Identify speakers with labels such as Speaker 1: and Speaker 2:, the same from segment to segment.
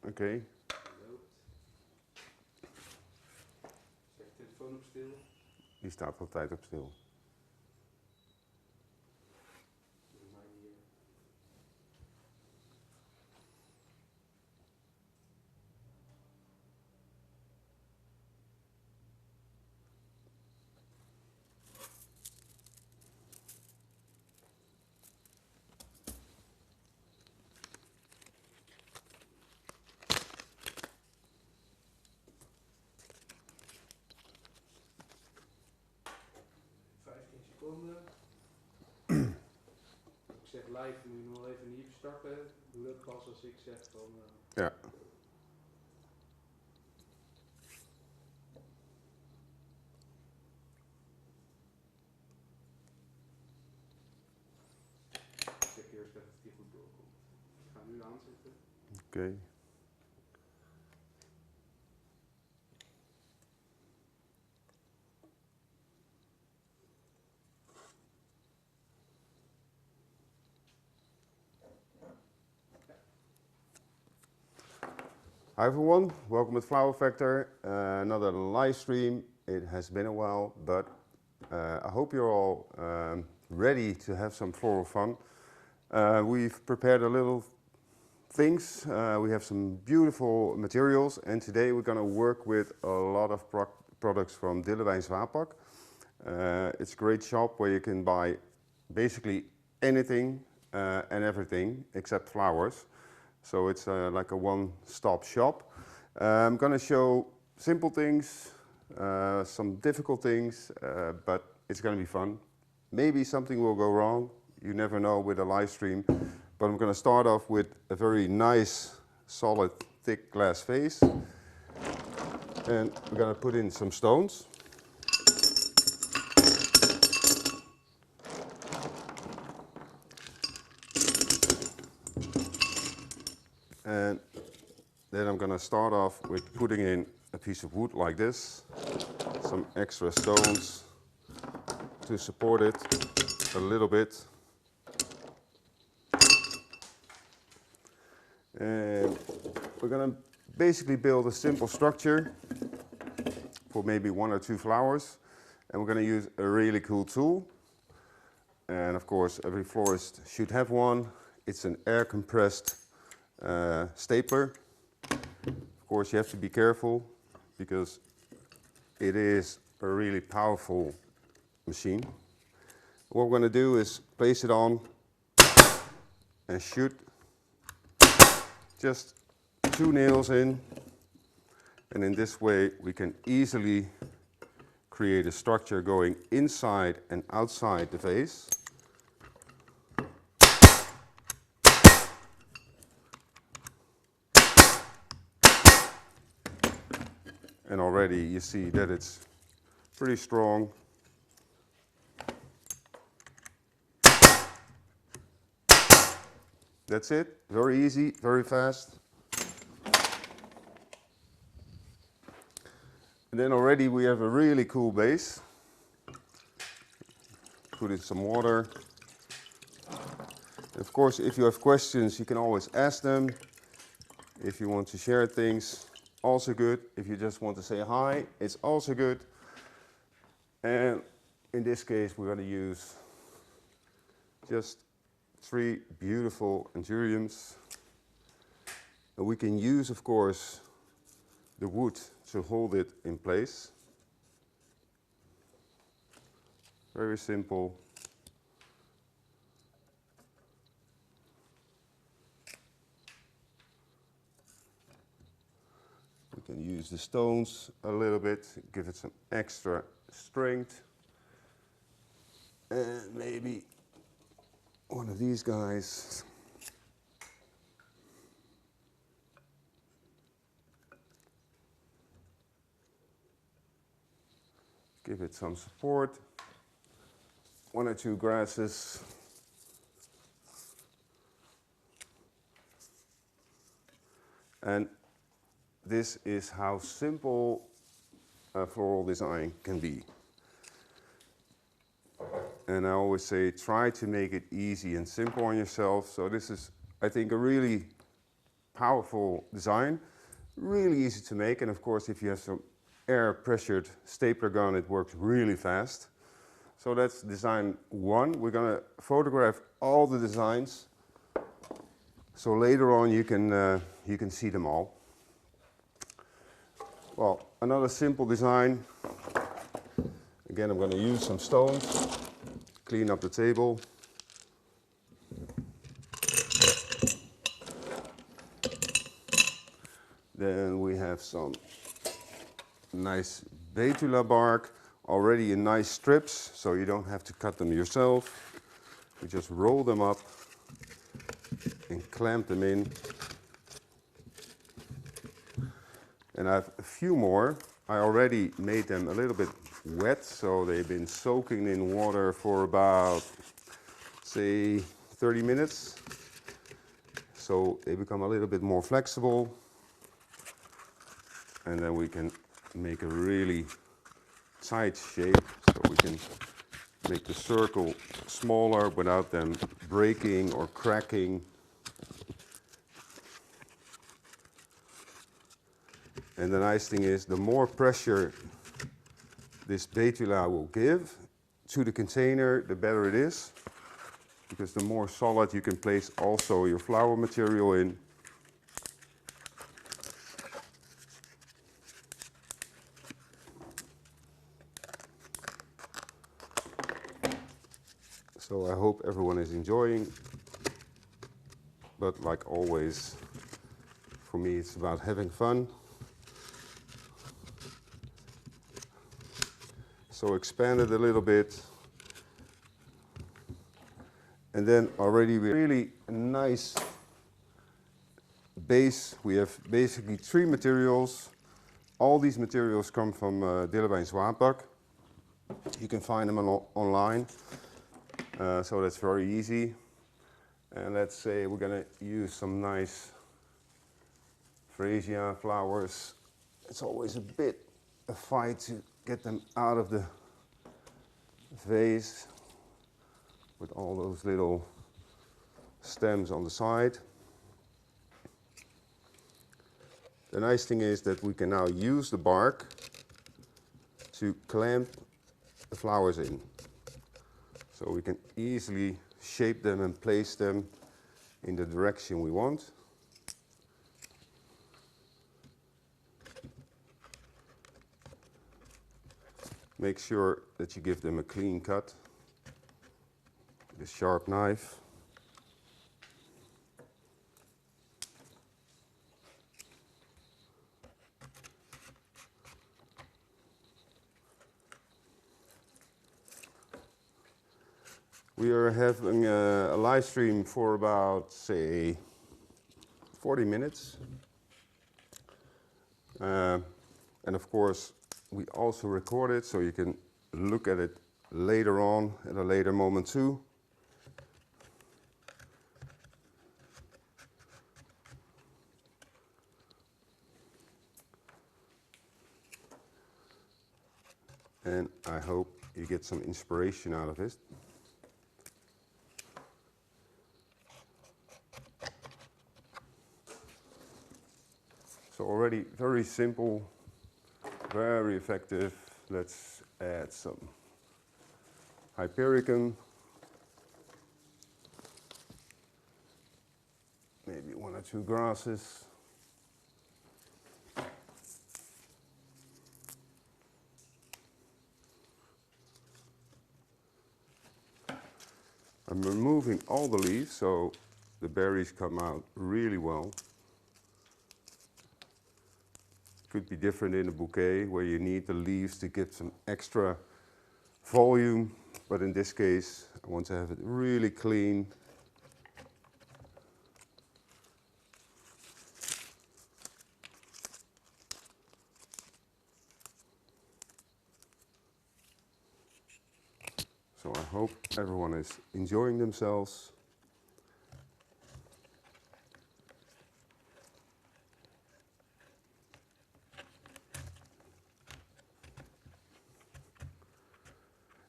Speaker 1: Oké.
Speaker 2: Zet je telefoon op stil.
Speaker 1: Die staat altijd op stil.
Speaker 2: Doe mij hier. Ik zeg live, moet je nog even niet starten. Doe dat pas als ik zeg van...
Speaker 1: Ja.
Speaker 2: Check eerst even of die goed doorkomt. Ik ga nu aanzetten.
Speaker 1: Oké. Hi everyone, welcome at Flower Factor. Another live stream. It has been a while, but I hope you're all ready to have some floral fun. We've prepared a little things. We have some beautiful materials, and today we're going to work with a lot of products from DillwijnZwapak. It's a great shop where you can buy basically anything and everything except flowers. So it's like a one-stop shop. I'm going to show simple things, some difficult things, but it's going to be fun. Maybe something will go wrong. You never know with a live stream. But I'm going to start off with a very nice, solid, thick glass vase. And we're going to put in some stones. And then I'm going to start off with putting in a piece of wood like this, some extra stones to support it a little bit. And we're going to basically build a simple structure for maybe 1 or 2 flowers. And we're going to use a really cool tool. And of course, every florist should have one. It's an air compressed stapler. Of course, you have to be careful because it is a really powerful machine. What we're going to do is place it on and shoot just 2 nails in, and in this way we can easily create a structure going inside and outside the vase. And already you see that it's pretty strong. That's it, very easy, very fast. And then already we have a really cool base. Put in some water. And of course, if you have questions, you can always ask them. If you want to share things, also good. If you just want to say hi, it's also good. And in this case, we're going to use just 3 beautiful anthuriums. And we can use, of course, the wood to hold it in place. Very simple. We can use the stones a little bit, give it some extra strength. And maybe one of these guys. Give it some support. 1 or 2 grasses. And this is how simple floral design can be. And I always say, try to make it easy and simple on yourself. So this is, I think, a really powerful design, really easy to make, and of course if you have some air pressured stapler gun it works really fast. So that's design 1. We're going to photograph all the designs so later on you can see them all. Well, another simple design. Again, I'm going to use some stones, clean up the table. Then we have some nice betula bark, already in nice strips, so you don't have to cut them yourself. You just roll them up and clamp them in. And I have a few more. I already made them a little bit wet, so they've been soaking in water for about, say, 30 minutes. So they become a little bit more flexible. And then we can make a really tight shape, so we can make the circle smaller without them breaking or cracking. And the nice thing is, the more pressure this betula will give to the container, the better it is, because the more solid you can place also your flower material in. So I hope everyone is enjoying, but like always, for me it's about having fun. So expand it a little bit. And then already we really a nice base. We have basically 3 materials. All these materials come from DillwijnZwapak. You can find them online. So that's very easy. And let's say we're going to use some nice freesia flowers. It's always a bit a fight to get them out of the vase with all those little stems on the side. The nice thing is that we can now use the bark to clamp the flowers in. So we can easily shape them and place them in the direction we want. Make sure that you give them a clean cut with a sharp knife. We are having a live stream for about, say, 40 minutes. And of course, we also record it so you can look at it later on at a later moment too. And I hope you get some inspiration out of it. So already very simple, very effective. Let's add some hypericum. Maybe 1 or 2 grasses. I'm removing all the leaves so the berries come out really well. Could be different in a bouquet where you need the leaves to get some extra volume, but in this case I want to have it really clean. So I hope everyone is enjoying themselves.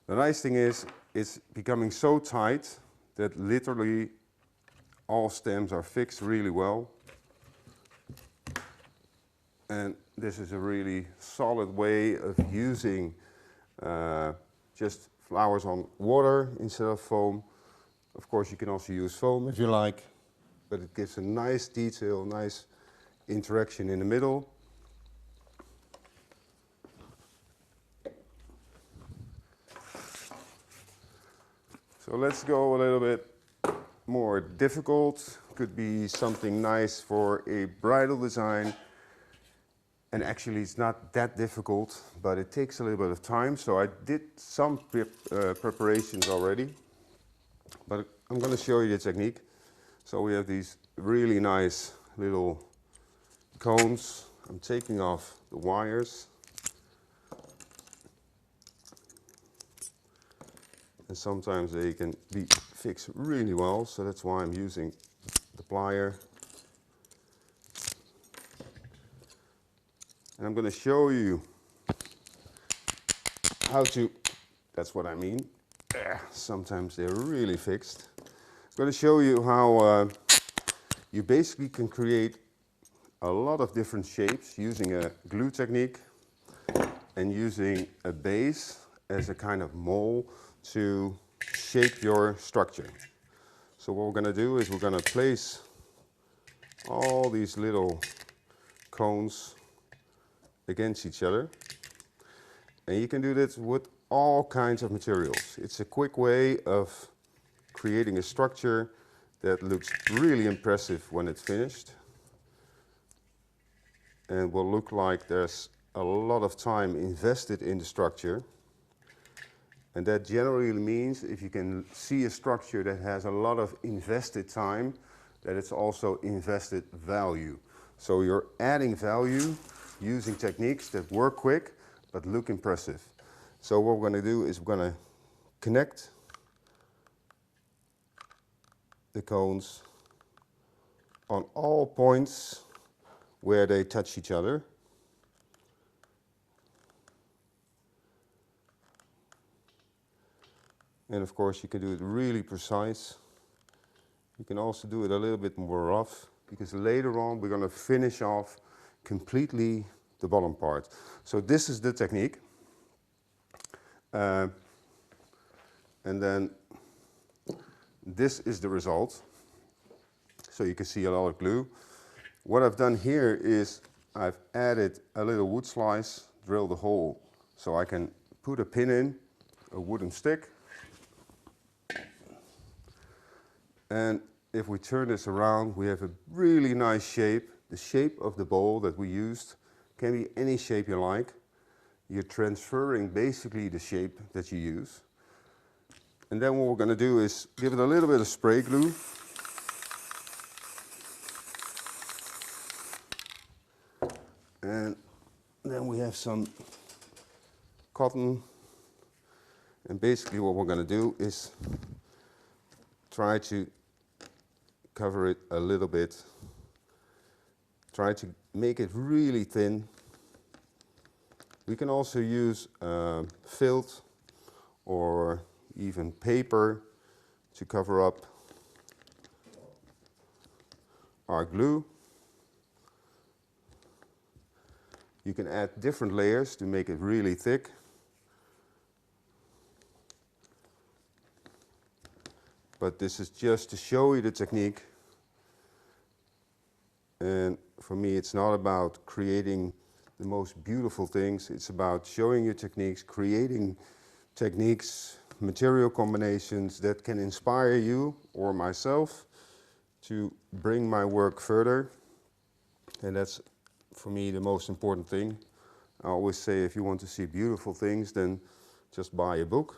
Speaker 1: The nice thing is, it's becoming so tight that literally all stems are fixed really well. And this is a really solid way of using just flowers on water instead of foam. Of course, you can also use foam if you like, but it gives a nice detail, nice interaction in the middle. So let's go a little bit more difficult. Could be something nice for a bridal design. And actually it's not that difficult, but it takes a little bit of time. So I did some preparations already, but I'm going to show you the technique. So we have these really nice little cones. I'm taking off the wires. And sometimes they can be fixed really well, so that's why I'm using the plier. And I'm going to show you how to, that's what I mean. Sometimes they're really fixed. I'm going to show you how you basically can create a lot of different shapes using a glue technique and using a base as a kind of mold to shape your structure. So what we're going to do is we're going to place all these little cones against each other, and you can do this with all kinds of materials. It's a quick way of creating a structure that looks really impressive when it's finished and will look like there's a lot of time invested in the structure. And that generally means if you can see a structure that has a lot of invested time, that it's also invested value. So you're adding value using techniques that work quick but look impressive. So what we're going to do is we're going to connect the cones on all points where they touch each other. And of course you can do it really precise. You can also do it a little bit more rough, because later on we're going to finish off completely the bottom part. So this is the technique. And then this is the result. So you can see a lot of glue. What I've done here is I've added a little wood slice, drilled a hole so I can put a pin in, a wooden stick. And if we turn this around, we have a really nice shape. The shape of the bowl that we used can be any shape you like. You're transferring basically the shape that you use. And then what we're going to do is give it a little bit of spray glue. And then we have some cotton. And basically what we're going to do is try to cover it a little bit. Try to make it really thin. We can also use felt or even paper to cover up our glue. You can add different layers to make it really thick. But this is just to show you the technique. And for me, it's not about creating the most beautiful things. It's about showing you techniques, creating techniques, material combinations that can inspire you or myself to bring my work further. And that's, for me, the most important thing. I always say if you want to see beautiful things, then just buy a book.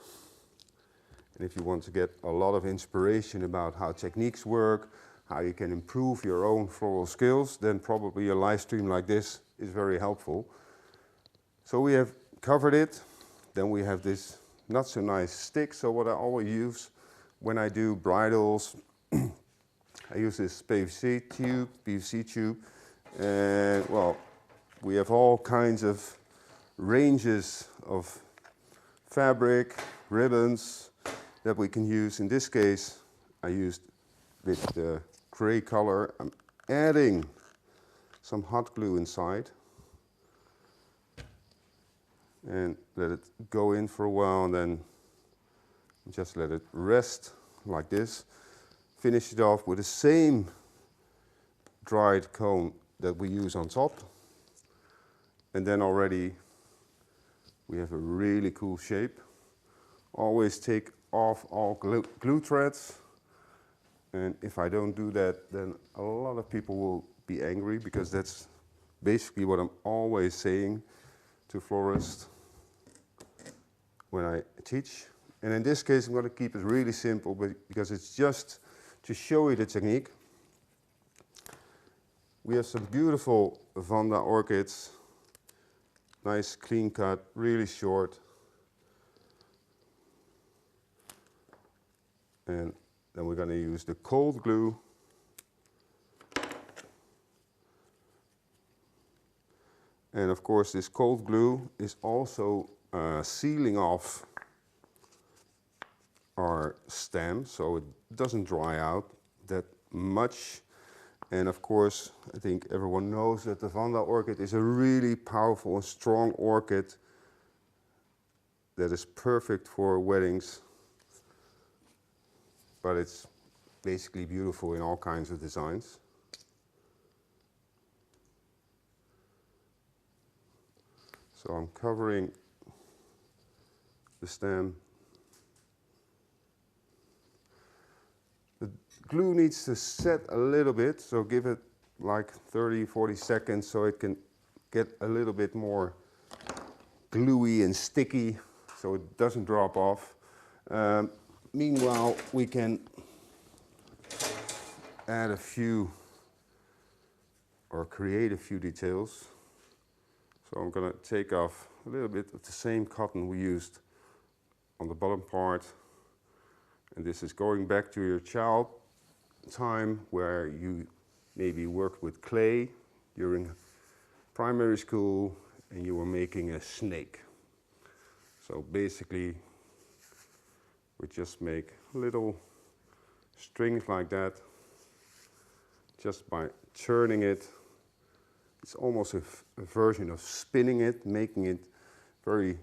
Speaker 1: And if you want to get a lot of inspiration about how techniques work, how you can improve your own floral skills, then probably a live stream like this is very helpful. So we have covered it. Then we have this not so nice stick. So what I always use when I do bridals, I use this PVC tube. And well, we have all kinds of ranges of fabric, ribbons that we can use. In this case, I used with the gray color. I'm adding some hot glue inside. and let it go in for a while, and then just let it rest like this. Finish it off with the same dried cone that we use on top, and then already we have a really cool shape. Always take off all glue threads, and if I don't do that, then a lot of people will be angry, because that's basically what I'm always saying to florists when I teach. And in this case I'm going to keep it really simple, but because it's just to show you the technique. We have some beautiful Vanda orchids, nice clean cut, really short. And then we're going to use the cold glue. And of course this cold glue is also sealing off our stem, so it doesn't dry out that much. And of course, I think everyone knows that the Vanda orchid is a really powerful and strong orchid that is perfect for weddings, but it's basically beautiful in all kinds of designs. So I'm covering the stem. The glue needs to set a little bit, so give it like 30-40 seconds so it can get a little bit more gluey and sticky, so it doesn't drop off. Meanwhile, we can add a few or create a few details. So I'm going to take off a little bit of the same cotton we used on the bottom part. And this is going back to your child time where you maybe worked with clay during primary school and you were making a snake. So basically we just make little strings like that just by turning it. It's almost a version of spinning it, making it very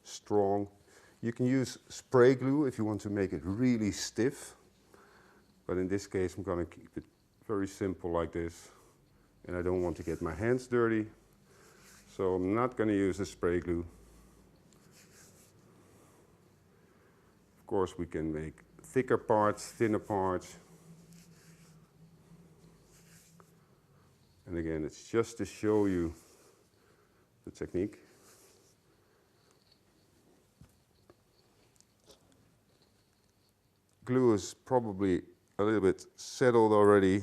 Speaker 1: strong. You can use spray glue if you want to make it really stiff, but in this case I'm going to keep it very simple like this, and I don't want to get my hands dirty, so I'm not going to use the spray glue. Of course we can make thicker parts, thinner parts. And again, it's just to show you the technique. Glue is probably a little bit settled already,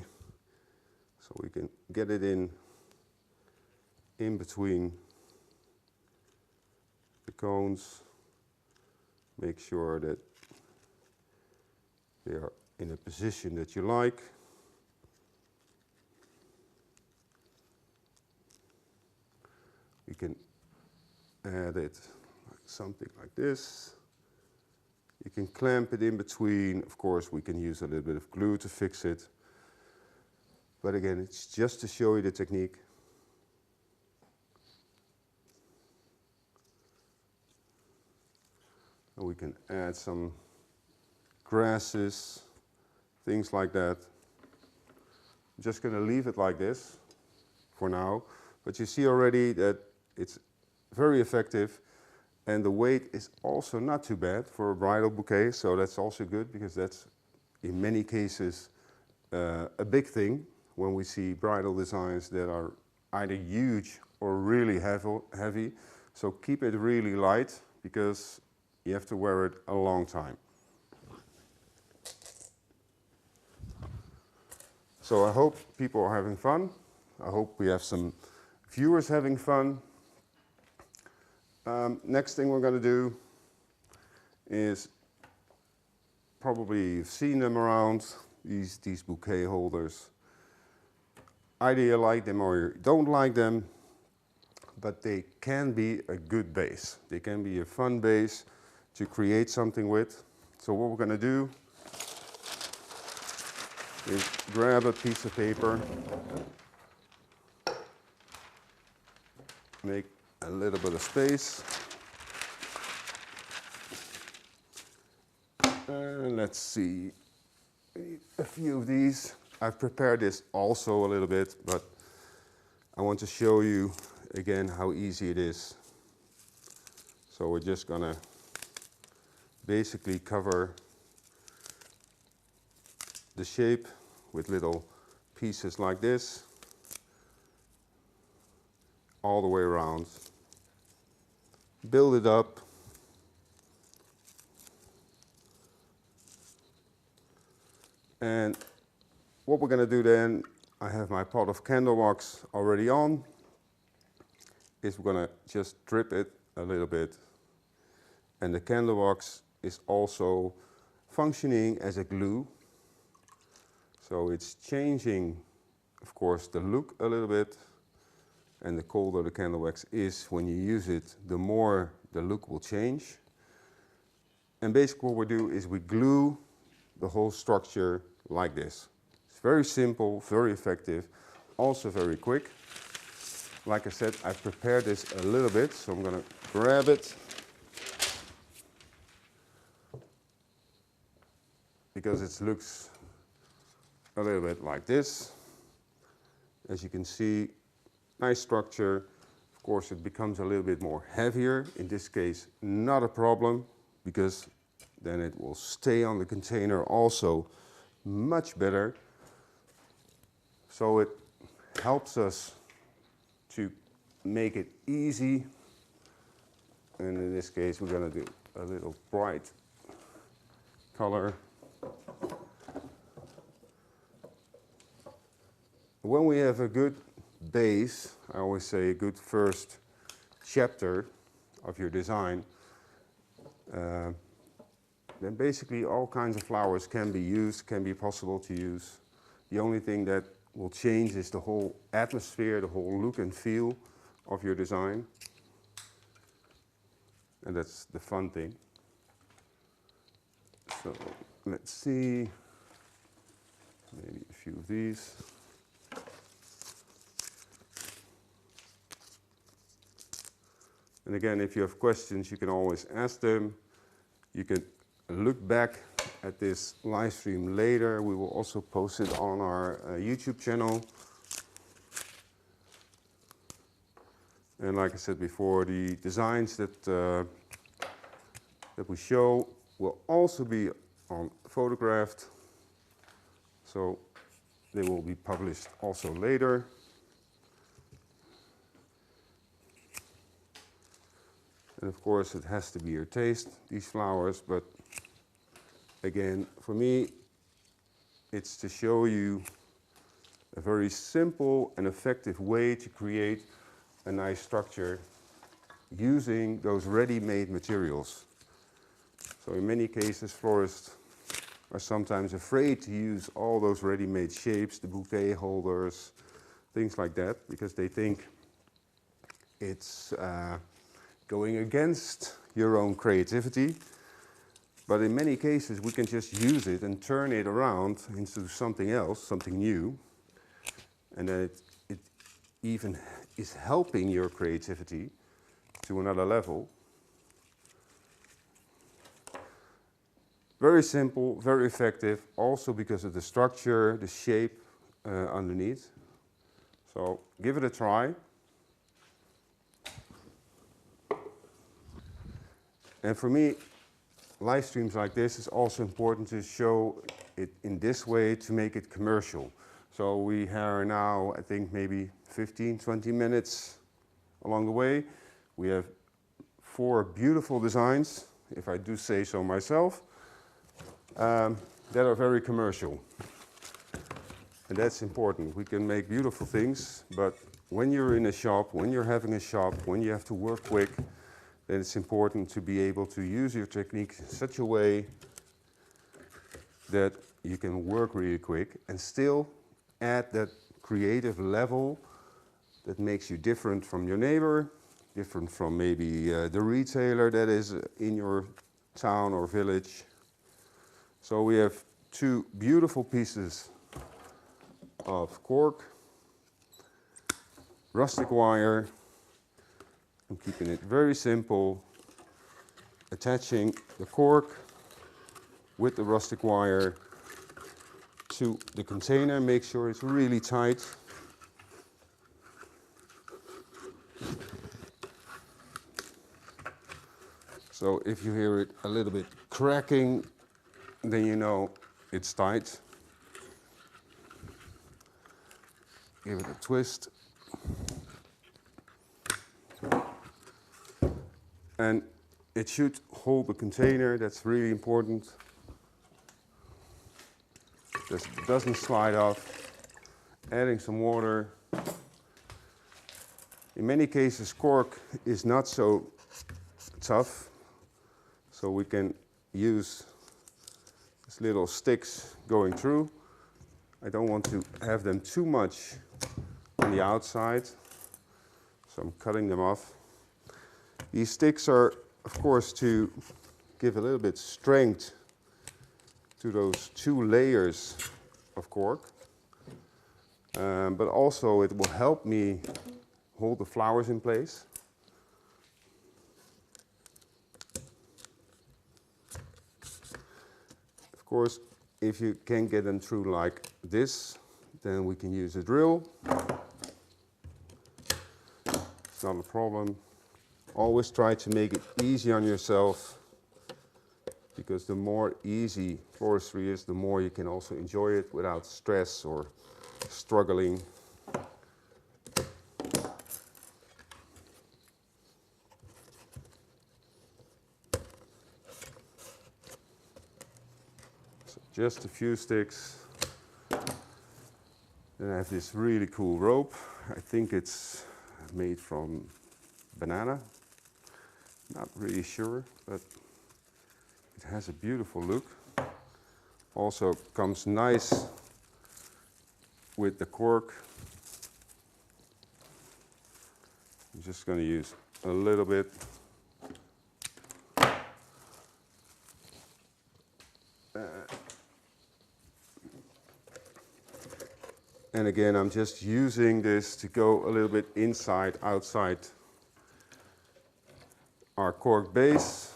Speaker 1: so we can get it in between the cones. Make sure that they are in a position that you like. We can add it like something like this. You can clamp it in between. Of course, we can use a little bit of glue to fix it. But again, it's just to show you the technique. And we can add some grasses, things like that. I'm just going to leave it like this for now. But you see already that it's very effective, and the weight is also not too bad for a bridal bouquet, so that's also good, because that's in many cases a big thing when we see bridal designs that are either huge or really heavy. So keep it really light, because you have to wear it a long time. So I hope people are having fun. I hope we have some viewers having fun. Next thing we're going to do is, probably you've seen them around, these bouquet holders. Either you like them or you don't like them, but they can be a good base. They can be a fun base to create something with. So what we're going to do is grab a piece of paper, make a little bit of space. Let's see, a few of these. I've prepared this also a little bit, but I want to show you again how easy it is. So we're just gonna basically cover the shape with little pieces like this all the way around. Build it up. And what we're going to do then, I have my pot of candle wax already on, is we're going to just drip it a little bit. And the candle wax is also functioning as a glue. So it's changing, of course, the look a little bit. And the colder the candle wax is when you use it, the more the look will change. And basically what we do is we glue the whole structure like this. It's very simple, very effective, also very quick. Like I said, I've prepared this a little bit, so I'm gonna grab it. Because it looks a little bit like this. As you can see, nice structure. Of course, it becomes a little bit more heavier. In this case, not a problem, because then it will stay on the container also much better. So it helps us to make it easy. And in this case, we're going to do a little bright color. When we have a good base, I always say a good first chapter of your design, then basically all kinds of flowers can be used, can be possible to use. The only thing that will change is the whole atmosphere, the whole look and feel of your design. And that's the fun thing. So let's see, maybe a few of these. And again, if you have questions, you can always ask them. You can look back at this live stream later. We will also post it on our YouTube channel. And like I said before, the designs that we show will also be on photographed. So they will be published also later. And of course it has to be your taste, these flowers, but again, for me, it's to show you a very simple and effective way to create a nice structure using those ready-made materials. So in many cases, florists are sometimes afraid to use all those ready-made shapes, the bouquet holders, things like that, because they think it's going against your own creativity. But in many cases, we can just use it and turn it around into something else, something new. And then it even is helping your creativity to another level. Very simple, very effective, also because of the structure, the shape underneath. So give it a try. And for me, live streams like this is also important to show it in this way to make it commercial. So we are now, I think, maybe 15, 20 minutes along the way. We have 4 beautiful designs, if I do say so myself, that are very commercial. And that's important. We can make beautiful things, but when you're in a shop, when you're having a shop, when you have to work quick, then it's important to be able to use your technique in such a way that you can work really quick and still add that creative level that makes you different from your neighbor, different from maybe the retailer that is in your town or village. So we have 2 beautiful pieces of cork, rustic wire, I'm keeping it very simple, attaching the cork with the rustic wire to the container. Make sure it's really tight. So if you hear it a little bit cracking, then you know it's tight. Give it a twist. And it should hold the container, that's really important. This doesn't slide off. Adding some water. In many cases, cork is not so tough, so we can use these little sticks going through. I don't want to have them too much on the outside, so I'm cutting them off. These sticks are, of course, to give a little bit strength to those two layers of cork, but also it will help me hold the flowers in place. Of course, if you can get them through like this, then we can use a drill. It's not a problem. Always try to make it easy on yourself, because the more easy floristry is, the more you can also enjoy it without stress or struggling. So just a few sticks. Then I have this really cool rope. I think it's made from banana. Not really sure, but it has a beautiful look. Also comes nice with the cork. I'm just going to use a little bit. And again, I'm just using this to go a little bit inside, outside our cork base.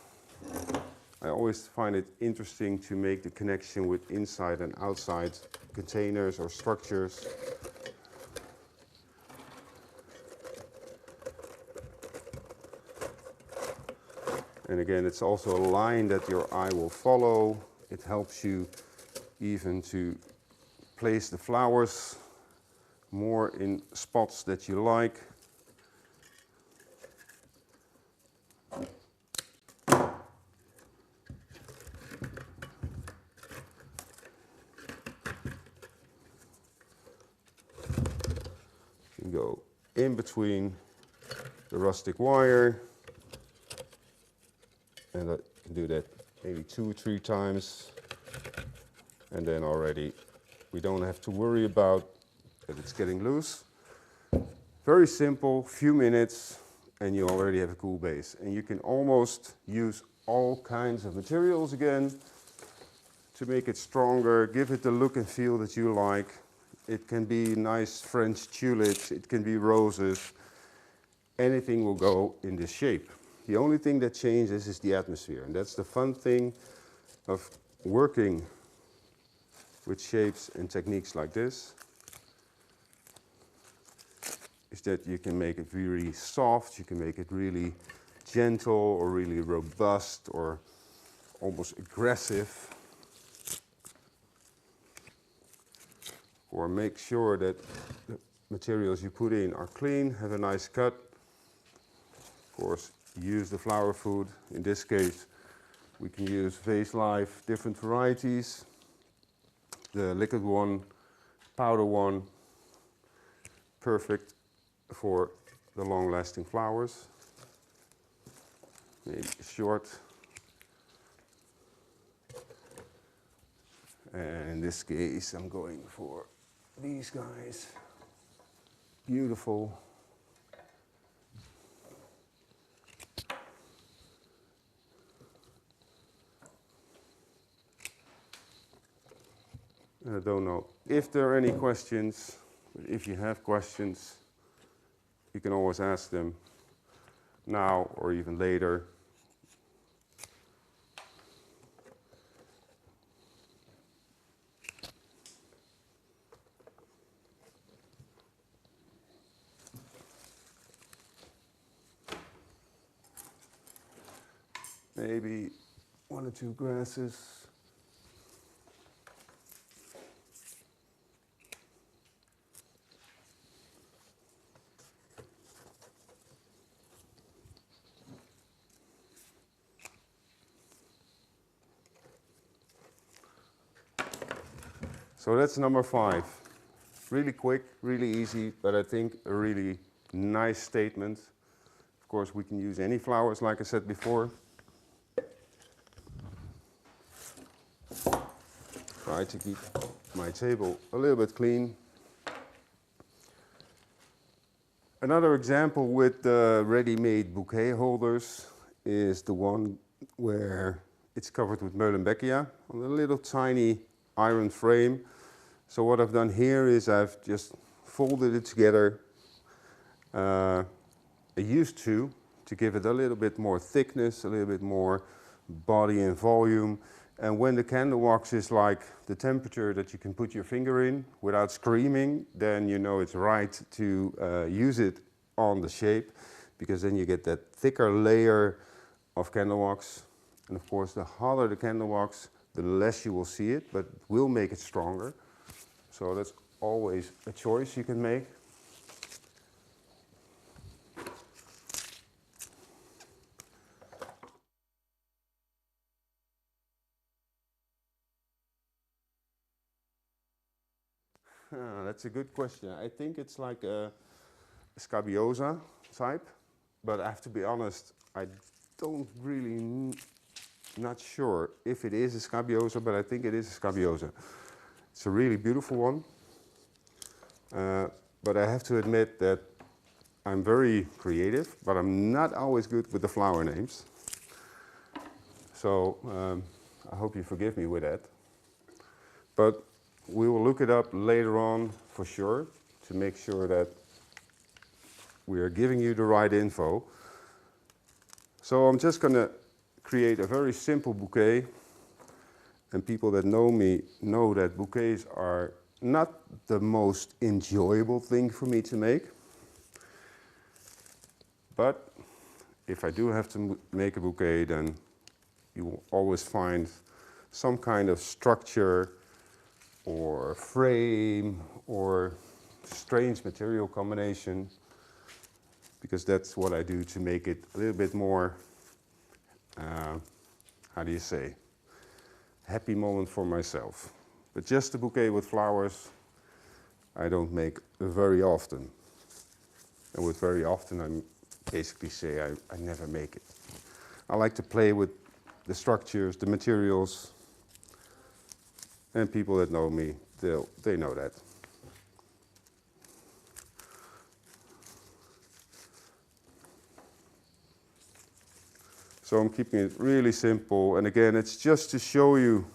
Speaker 1: I always find it interesting to make the connection with inside and outside containers or structures. And again, it's also a line that your eye will follow. It helps you even to place the flowers more in spots that you like. You go in between the rustic wire, and I can do that maybe 2 or 3 times, and then already we don't have to worry about that it's getting loose. Very simple, few minutes, and you already have a cool base. And you can almost use all kinds of materials again to make it stronger, give it the look and feel that you like. It can be nice French tulips, it can be roses. Anything will go in this shape. The only thing that changes is the atmosphere, and that's the fun thing of working with shapes and techniques like this, is that you can make it really soft, you can make it really gentle or really robust or almost aggressive. Or make sure that the materials you put in are clean, have a nice cut. Of course, use the flower food. In this case, we can use Vase Life, different varieties. The liquid one, powder one, perfect for the long-lasting flowers. Maybe short. And in this case, I'm going for these guys. Beautiful. I don't know if there are any questions, but if you have questions, you can always ask them. now or even later. Maybe 1 or 2 grasses. So that's number 5. Really quick, really easy, but I think a really nice statement. Of course, we can use any flowers, like I said before. Try to keep my table a little bit clean. Another example with the ready-made bouquet holders is the one where it's covered with Molenbeekia on a little tiny iron frame. So what I've done here is I've just folded it together. I used to give it a little bit more thickness, a little bit more body and volume. And when the candle wax is like the temperature that you can put your finger in without screaming, then you know it's right to use it on the shape, because then you get that thicker layer of candle wax. And of course, the hotter the candle wax, the less you will see it, but will make it stronger. So that's always a choice you can make. That's a good question. I think it's like a scabiosa type, but I have to be honest, I don't really, not sure if it is a scabiosa, but I think it is a scabiosa. It's a really beautiful one, but I have to admit that I'm very creative, but I'm not always good with the flower names. So I hope you forgive me with that. But we will look it up later on for sure, to make sure that we are giving you the right info. So I'm just going to create a very simple bouquet. And people that know me know that bouquets are not the most enjoyable thing for me to make. But if I do have to make a bouquet, then you will always find some kind of structure or frame or strange material combination, because that's what I do to make it a little bit more, how do you say, happy moment for myself. But just a bouquet with flowers, I don't make very often. And with very often, I basically say I never make it. I like to play with the structures, the materials, and people that know me, they know that. So I'm keeping it really simple, and again, it's just to show you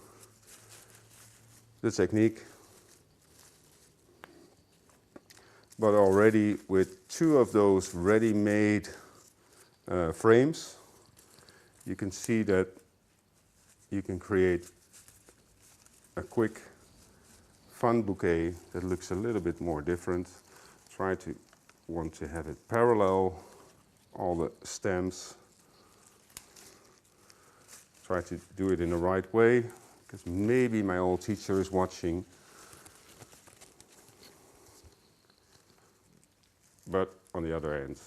Speaker 1: the technique. But already with 2 of those ready-made frames, you can see that you can create a quick, fun bouquet that looks a little bit more different. Want to have it parallel, all the stems. Try to do it in the right way, because maybe my old teacher is watching. But on the other hand,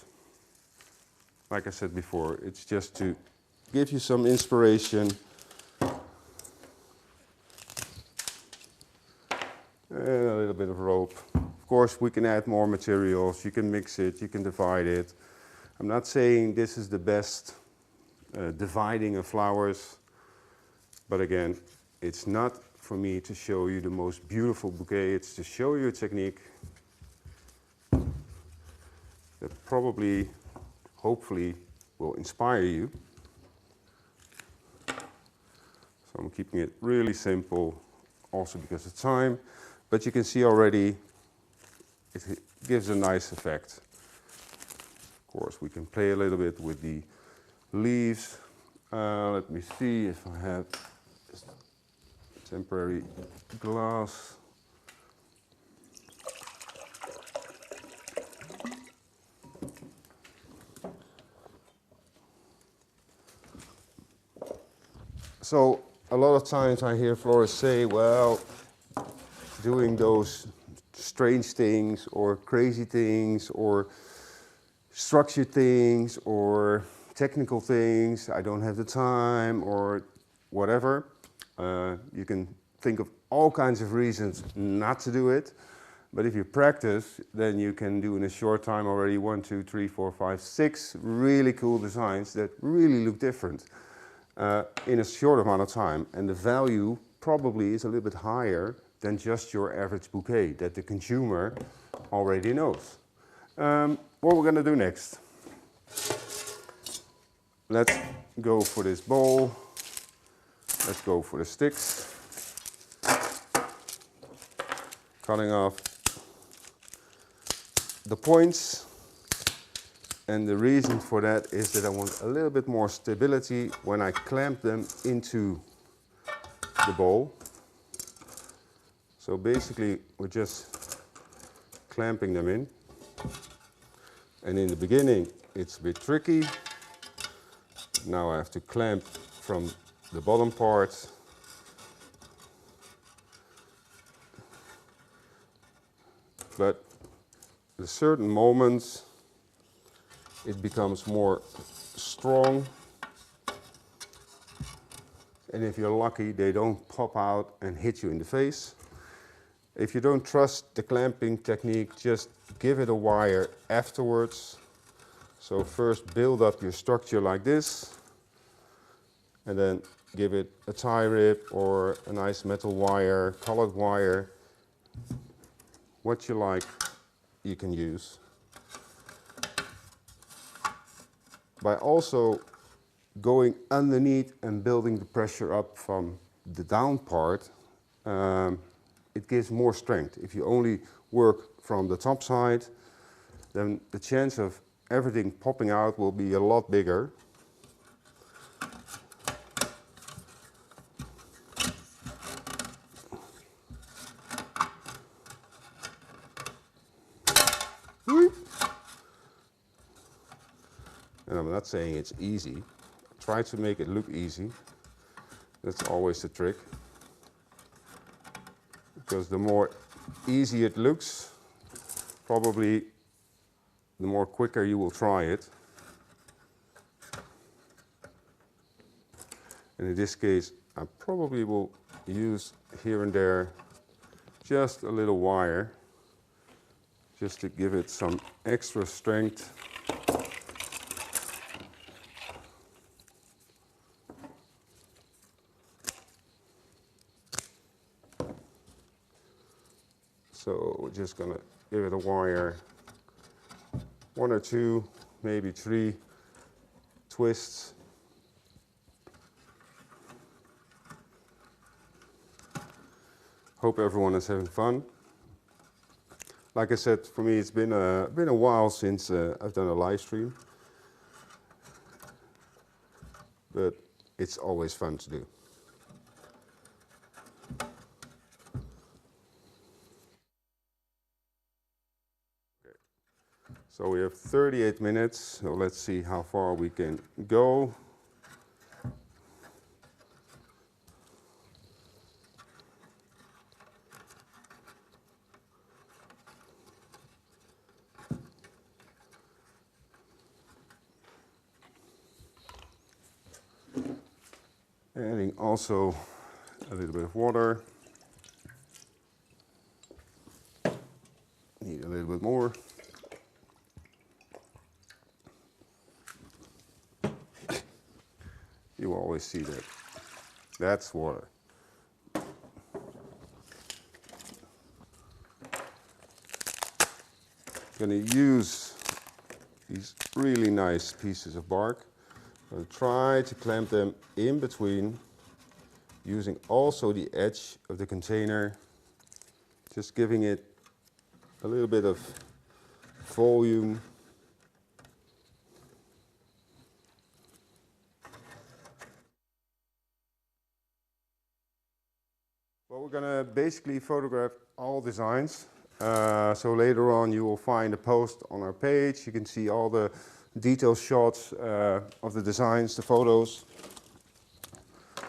Speaker 1: like I said before, it's just to give you some inspiration. And a little bit of rope. Of course, we can add more materials, you can mix it, you can divide it. I'm not saying this is the best dividing of flowers, but again, it's not for me to show you the most beautiful bouquet, it's to show you a technique that probably, hopefully, will inspire you. So I'm keeping it really simple, also because of time, but you can see already it gives a nice effect. Of course, we can play a little bit with the leaves. Let me see if I have temporary glass. So a lot of times I hear florists say, well, doing those strange things or crazy things or structured things or technical things, I don't have the time or whatever. You can think of all kinds of reasons not to do it, but if you practice, then you can do in a short time already 1, 2, 3, 4, 5, 6 really cool designs that really look different in a short amount of time, and the value probably is a little bit higher than just your average bouquet that the consumer already knows. What we're going to do next, let's go for this bowl, let's go for the sticks, cutting off the points, and the reason for that is that I want a little bit more stability when I clamp them into the bowl. So basically we're just clamping them in, and in the beginning it's a bit tricky. Now I have to clamp from the bottom part, but at certain moments it becomes more strong, and if you're lucky they don't pop out and hit you in the face. If you don't trust the clamping technique, just give it a wire afterwards. So first build up your structure like this, and then give it a tie rib or a nice metal wire, colored wire, what you like you can use. By also going underneath and building the pressure up from the down part, it gives more strength. If you only work from the top side, then the chance of everything popping out will be a lot bigger. And I'm not saying it's easy. Try to make it look easy. That's always the trick. Because the more easy it looks, probably the more quicker you will try it. And in this case, I probably will use here and there just a little wire, just to give it some extra strength. So we're just gonna give it a wire, 1 or 2, maybe 3 twists. Hope everyone is having fun. Like I said, for me it's been a while since I've done a live stream, but it's always fun to do. So we have 38 minutes, so let's see how far we can go. Adding also a little bit of water. Need a little bit more. You always see that. That's water. I'm going to use these really nice pieces of bark. I'll try to clamp them in between, using also the edge of the container, just giving it a little bit of volume. gonna basically photograph all designs. So later on you will find a post on our page. You can see all the detailed shots of the designs, the photos.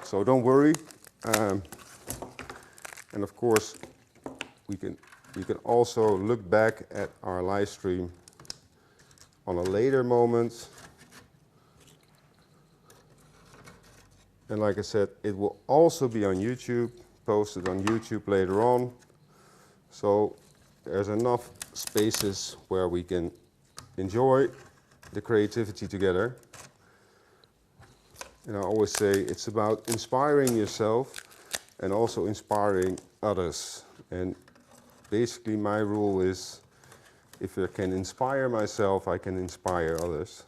Speaker 1: So don't worry. And of course, you can also look back at our live stream on a later moment. And like I said, it will also be on YouTube, posted on YouTube later on. So there's enough spaces where we can enjoy the creativity together. And I always say it's about inspiring yourself and also inspiring others. And basically my rule is, if I can inspire myself, I can inspire others.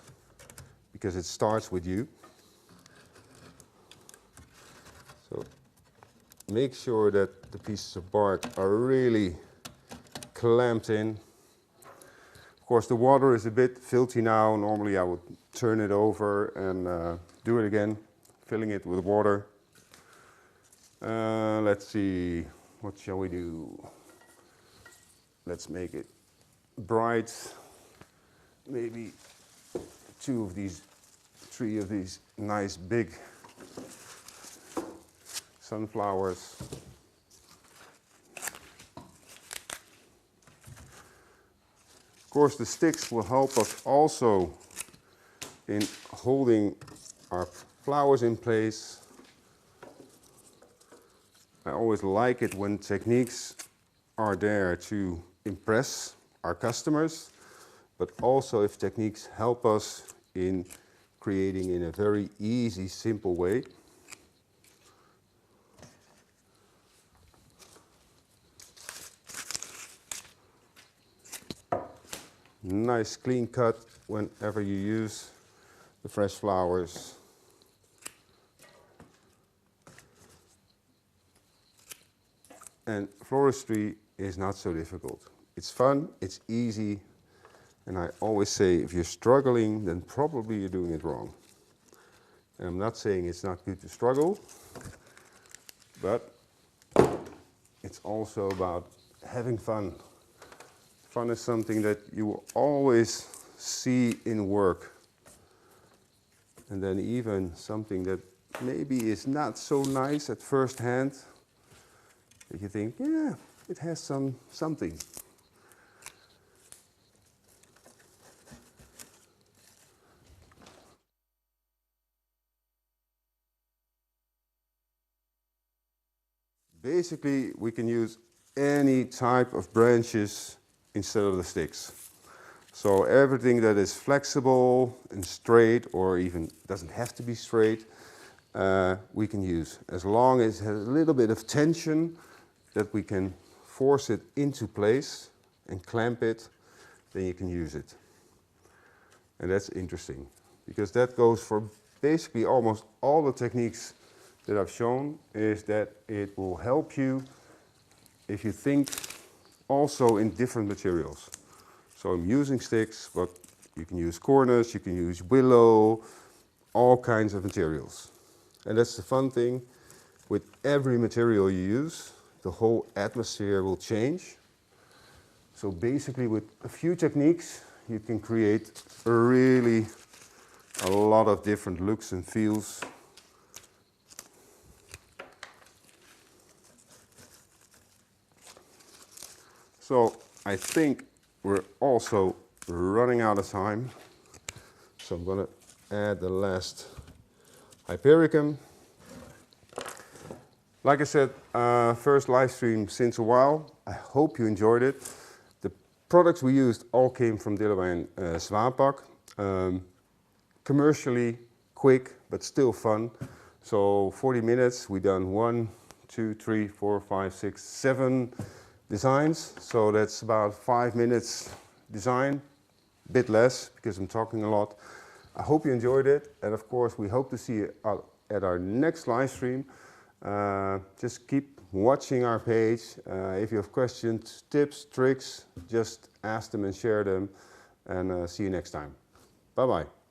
Speaker 1: Because it starts with you. So make sure that the pieces of bark are really clamped in. Of course the water is a bit filthy now. Normally I would turn it over and do it again, filling it with water. Let's see, what shall we do? Let's make it bright. Maybe 3 of these nice big sunflowers. Of course the sticks will help us also in holding our flowers in place. I always like it when techniques are there to impress our customers, but also if techniques help us in creating in a very easy, simple way. Nice clean cut whenever you use the fresh flowers. And floristry is not so difficult. It's fun, it's easy, and I always say if you're struggling, then probably you're doing it wrong. And I'm not saying it's not good to struggle, but it's also about having fun. Fun is something that you will always see in work. And then even something that maybe is not so nice at first hand, that you think, yeah, it has something. Basically, we can use any type of branches instead of the sticks. So everything that is flexible and straight, or even doesn't have to be straight, we can use. As long as it has a little bit of tension, that we can force it into place and clamp it, then you can use it. And that's interesting, because that goes for basically almost all the techniques that I've shown, is that it will help you if you think also in different materials. So I'm using sticks, but you can use corners, you can use willow, all kinds of materials. And that's the fun thing, with every material you use, the whole atmosphere will change. So basically with a few techniques, you can create really a lot of different looks and feels. So I think we're also running out of time. So I'm gonna add the last Hypericum. Like I said, first live stream since a while. I hope you enjoyed it. The products we used all came from DillwijnZwapak. Commercially quick, but still fun. So 40 minutes, we done 1, 2, 3, 4, 5, 6, 7 designs. So that's about 5 minutes design, a bit less because I'm talking a lot. I hope you enjoyed it, and of course we hope to see you at our next live stream. Just keep watching our page. If you have questions, tips, tricks, just ask them and share them, and see you next time. Bye bye.